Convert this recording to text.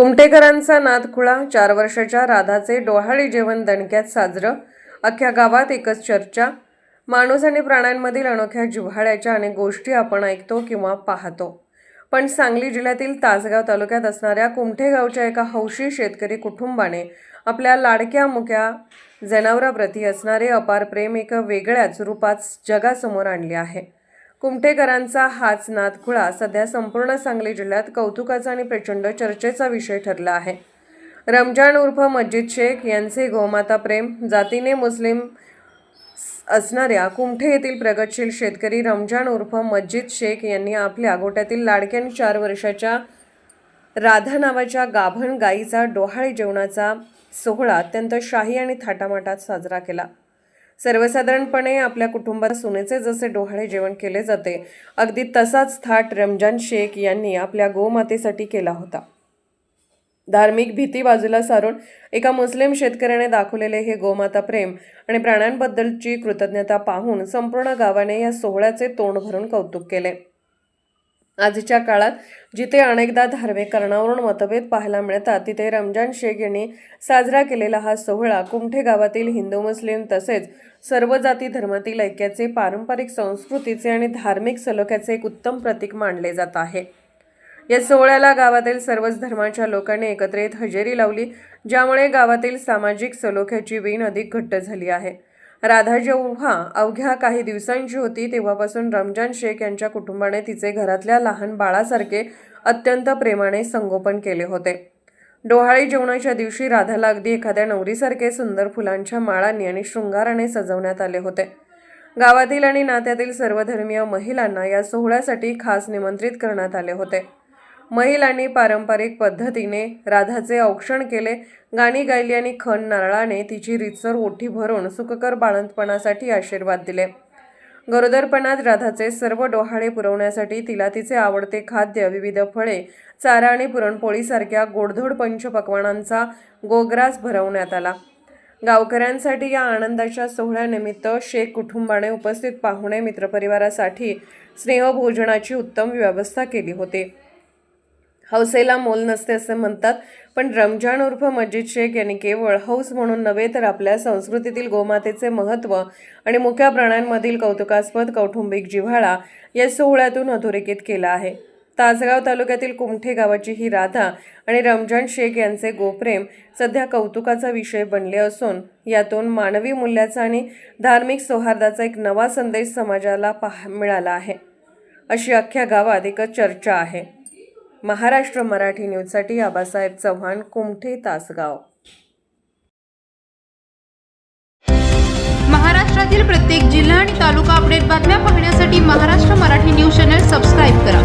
कुमठेकरांचा नादखुळा, 4 वर्षाच्या राधाचे डोहाळे जेवण दणक्यात साजरं. अख्ख्या गावात एकच चर्चा. माणूस आणि प्राण्यांमधील अनोख्या जिव्हाळ्याच्या अनेक गोष्टी आपण ऐकतो किंवा पाहतो. पण सांगली जिल्ह्यातील तासगाव तालुक्यात असणाऱ्या कुमठे गावच्या एका हौशी शेतकरी कुटुंबाने आपल्या लाडक्या मुक्या जनावरांप्रती असणारे अपार प्रेम एका वेगळ्याच रूपात जगासमोर आणले आहे. कुमठेकरांचा हाच नादखुळा सध्या संपूर्ण सांगली जिल्ह्यात कौतुकाचा आणि प्रचंड चर्चेचा विषय ठरला आहे. रमजान उर्फ मस्जिद शेख यांचे गोमाता प्रेम. जातीने मुस्लिम असणाऱ्या कुमठे येथील प्रगतशील शेतकरी रमजान उर्फ मस्जिद शेख यांनी आपल्या गोट्यातील लाडक्या 4 वर्षाच्या राधा नावाच्या गाभण गायीचा डोहाळे जेवणाचा सोहळा अत्यंत शाही आणि थाटामाटात साजरा केला. सर्वसाधारणपणे आपल्या कुटुंबात सुनेचे जसे डोहाळे जेवण केले जाते, अगदी तसाच थाट रमजान शेख यांनी आपल्या गोमातेसाठी केला होता. धार्मिक भीती बाजूला सारून एका मुस्लिम शेतकऱ्याने दाखवलेले हे गोमाता प्रेम आणि प्राण्यांबद्दलची कृतज्ञता पाहून संपूर्ण गावाने या सोहळ्याचे तोंड भरून कौतुक केले. आजच्या काळात जिथे अनेकदा धार्मिक कारणावरून मतभेद पाहायला मिळतात, तिथे रमजान शेख यांनी साजरा केलेला हा सोहळा कुमठे गावातील हिंदू मुस्लिम तसेच सर्व जाती धर्मातील ऐक्याचे, पारंपरिक संस्कृतीचे आणि धार्मिक सलोख्याचे एक उत्तम प्रतीक मानले जात आहे. या सोहळ्याला गावातील सर्वच धर्माच्या लोकांनी एकत्र येत हजेरी लावली, ज्यामुळे गावातील सामाजिक सलोख्याची वीण अधिक घट्ट झाली आहे. राधा जेव्हा अवघ्या काही दिवसांची होती, तेव्हापासून रमजान शेख यांच्या कुटुंबाने तिचे घरातल्या लहान बाळासारखे अत्यंत प्रेमाने संगोपन केले होते. डोहाळे जेवणाच्या दिवशी राधाला अगदी एखाद्या नवरीसारखे सुंदर फुलांच्या माळांनी आणि शृंगाराने सजवण्यात आले होते. गावातील आणि नात्यातील सर्वधर्मीय महिलांना या सोहळ्यासाठी खास निमंत्रित करण्यात आले होते. महिलांनी पारंपरिक पद्धतीने राधाचे औक्षण केले, गाणी गायली आणि खण नारळाने तिची रीतसर ओठी भरून सुखकर बाळंतपणासाठी आशीर्वाद दिले. गरोदरपणात राधाचे सर्व डोहाळे पुरवण्यासाठी तिला तिचे आवडते खाद्य, विविध फळे, चारा आणि पुरणपोळीसारख्या गोडधोड पंचपक्वानांचा गोग्रास भरवण्यात आला. गावकऱ्यांसाठी या आनंदाच्या सोहळ्यानिमित्त शेख कुटुंबाने उपस्थित पाहुणे मित्रपरिवारासाठी स्नेहभोजनाची उत्तम व्यवस्था केली होती. हौसेला मोल नसते असे म्हणतात, पण रमजान उर्फ मस्जिद शेख यांनी केवळ हौस म्हणून नव्हे तर आपल्या संस्कृतीतील गोमातेचे महत्त्व आणि मुक्या प्राण्यांमधील कौतुकास्पद कौटुंबिक जिव्हाळा या सोहळ्यातून अधोरेखित केला आहे. तासगाव तालुक्यातील कुमठे गावाची ही राधा आणि रमजान शेख यांचे गोप्रेम सध्या कौतुकाचा विषय बनले असून यातून मानवी मूल्याचा आणि धार्मिक सौहार्दाचा एक नवा संदेश समाजाला मिळाला आहे, अशी अख्ख्या गावात एकच चर्चा आहे. महाराष्ट्र मराठी न्यूजसाठी आबासाहेब चव्हाण, कुमठे, तासगाव. महाराष्ट्रातील प्रत्येक जिल्हा आणि तालुका अपडेट बातम्या पाहण्यासाठी Maharashtra Marathi news channel subscribe करा.